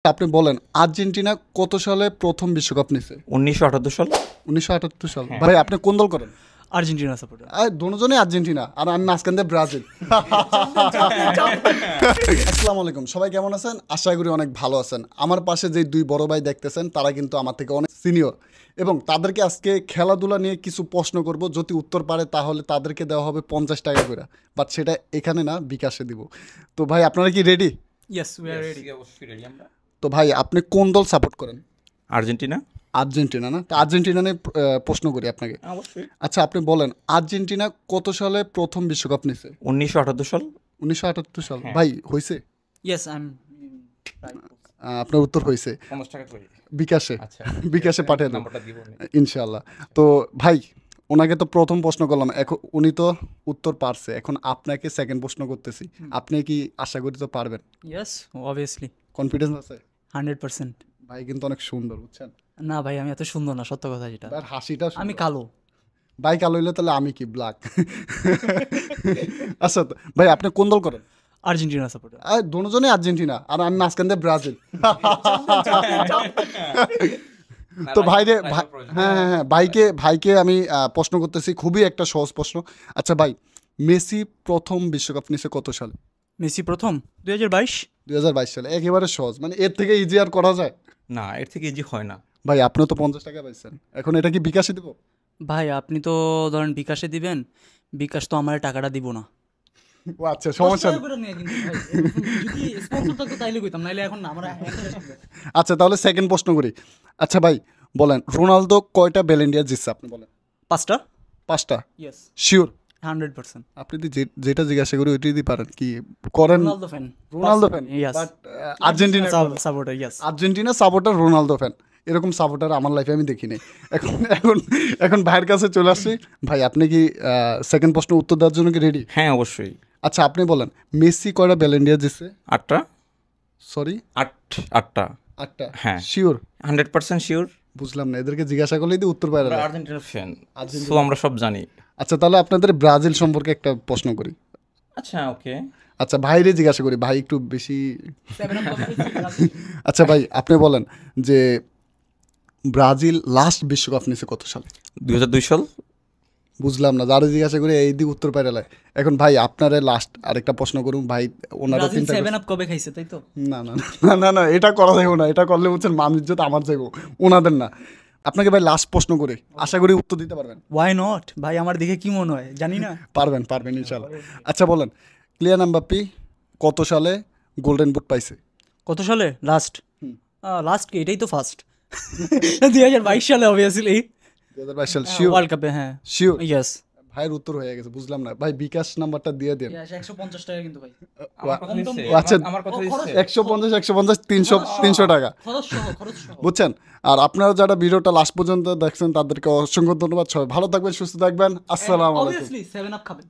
আপনি বলেন আর্জেন্টিনা কত সালে প্রথম বিশ্বকাপ নিছে? 1978 সাল। 1978 সাল। ভাই আপনি কোন দল করেন? Argentina supporter. দুজনেই আর্জেন্টিনা আর আমি মাঝখান দিয়ে ব্রাজিল। আসসালামু আলাইকুম, সবাই কেমন আছেন? আশা করি অনেক ভালো আছেন। আমার পাশে যে দুই বড় ভাই দেখতেছেন তারা কিন্তু আমার থেকে অনেক সিনিয়র এবং তাদেরকে আজকে খেলাধুলা নিয়ে কিছু প্রশ্ন করব। যদি উত্তর পারে তাহলে তাদেরকে দেওয়া হবে 50 টাকা করে, বাট সেটা এখানে না, বিকাশে দিব। তো ভাই আপনারা কি ready? Yes, we are ready. অবশ্যই রেডি আমরা। তো ভাই আপনি কোন দল সাপোর্ট করেন? আর্জেন্টিনা। আর্জেন্টিনা না? তো আর্জেন্টিনা নিয়ে প্রশ্ন করি আপনাকে। অবশ্যই। আচ্ছা আপনি বলেন আর্জেন্টিনা কত সালে প্রথম বিশ্বকাপ নিছে? 1978 সাল। 1978 সাল। ভাই হয়েছে? ইয়েস, আই এম আপনার উত্তর হয়েছে। 50 টাকা করে। বিকাশে। আচ্ছা, বিকাশে পাঠিয়ে দেন নাম্বারটা দিব না। ইনশাআল্লাহ। তো ভাই ওনাকে তো প্রথম প্রশ্ন করলাম, এখন উনি তো উত্তর পারছে, এখন আপনাকে সেকেন্ড প্রশ্ন করতেছি। আপনি কি আশা করি তো পারবেন? ইয়েস, অবভিয়াসলি কনফিডেন্স আছে? 100%। ভাই কিন্তু অনেক সুন্দর, বুঝছেন? না ভাই, আমি এত সুন্দর না, সত্য কথা যেটা। ভাই হাসিটা সুন্দর। আমি কালো। ভাই কালো হইলে তাহলে আমি কি ব্ল্যাক? আচ্ছা তো ভাই আপনি কোন দল করেন? Argentina supporter. দুজনেই আর্জেন্টিনা আর আমি মাঝখান দিয়ে ব্রাজিল। তো ভাইরে হ্যাঁ হ্যাঁ হ্যাঁ ভাইকে আমি প্রশ্ন করতেছি, খুবই একটা সহজ প্রশ্ন। আচ্ছা ভাই, মেসি প্রথম বিশ্বকাপ নিছে কত সালে? মেসি প্রথম 2022। 2022 সালে। একেবারে সহজ, মানে এর থেকে ইজি আর করা যায়? না, এর থেকে ইজি হয় না। ভাই আপনিও তো 50 টাকা পাইছেন, এখন এটা কি বিকাশে দিব? ভাই আপনি তো ধরেন বিকাশে দিবেন, বিকাশ তো আমার টাকাটা দিব না। ও আচ্ছা, সমস্যা নেই। আচ্ছা তাহলে সেকেন্ড প্রশ্ন করি। আচ্ছা ভাই বলেন রোনালদো কয়টা ব্যালেন্ডিয়ার জিতছে? আপনি বলেন। 5টা। 5টা? Yes, sure? 100%। আপনি যেটা জিজ্ঞাসা করি ওইটাই দিতে পারেন কি করেন? Ronaldo fan. Ronaldo fan? Yes. But Argentina supporter. Yes. Argentina supporter, Ronaldo fan, এরকম সাপোর্টার আমার লাইফে আমি দেখিনি। এখন এখন এখন ভাইয়ের কাছে চলে আসছি। ভাই আপনি কি সেকেন্ড প্রশ্ন উত্তর দেওয়ার জন্য কি রেডি? হ্যাঁ অবশ্যই। আচ্ছা আপনি বলেন মেসি কয়টা ব্যালেন্ডিয়ার জিতছে? 8টা। সরি 8টা। 8টা? হ্যাঁ শিওর? 100% শিওর। বুঝলাম না, এদেরকে জিজ্ঞাসা করলেই তো উত্তর পাই না। আমরা আর্জেন্টিনার ফ্যান, সো আমরা সব জানি। আচ্ছা তাহলে আপনাদের ব্রাজিল সম্পর্কে একটা প্রশ্ন করি। আচ্ছা ওকে। আচ্ছা ভাইরে জিজ্ঞাসা করি, ভাই একটু বেশি। আচ্ছা ভাই আপনি বলেন যে ব্রাজিল লাস্ট বিশ্বকাপ নিছে কত সালে? 2002 সাল। বুঝলাম না, যারা জিজ্ঞাসা করে এই দিক উত্তর পাই না। এখন ভাই আপনারে লাস্ট আরেকটা প্রশ্ন করুন ভাই। ওনারা ব্রাজিল তিনটা 7 আপ কবে খাইছে তাই তো? না না না না না, এটা করা যাবে না। এটা করলে বুঝছেন মান ইজ্জত আমার যাইব, ওনাদের না। আপনাকে ভাই লাস্ট প্রশ্ন করে আশা করি উত্তর দিতে পারবেন। ওয়াই নট ভাই, আমার দেখে কি মনে হয় জানি না। পারবেন পারবেন ইনশাল্লাহ। আচ্ছা বলেন ক্লিয়ান এমবাপ্পে কত সালে গোল্ডেন বুট পাইছে? কত সালে লাস্ট? লাস্ট কি এটাই তো ফার্স্ট। 2022 সালে অবভিয়াসলি 2022 সাল। শিওর? ওয়ার্ল্ড কাপে। হ্যাঁ শিওর? ইয়েস। ভাইয়ের উত্তর হয়ে গেছে, বুঝলাম না ভাই, বিকাশ নাম্বারটা দিয়ে দেন। 150 টাকা কিন্তু ভাই। আচ্ছা আমার কথা দিচ্ছে 150 150 300 টাকা, খরচ সহ। বুঝছেন? আর আপনারা যারা ভিডিওটা লাস্ট পর্যন্ত দেখছেন তাদেরকে অসংখ্য ধন্যবাদ। সবাই ভালো থাকবেন, সুস্থ থাকবেন। আসসালামু আলাইকুম। অবভিয়াসলি 7 আপ খাবেন।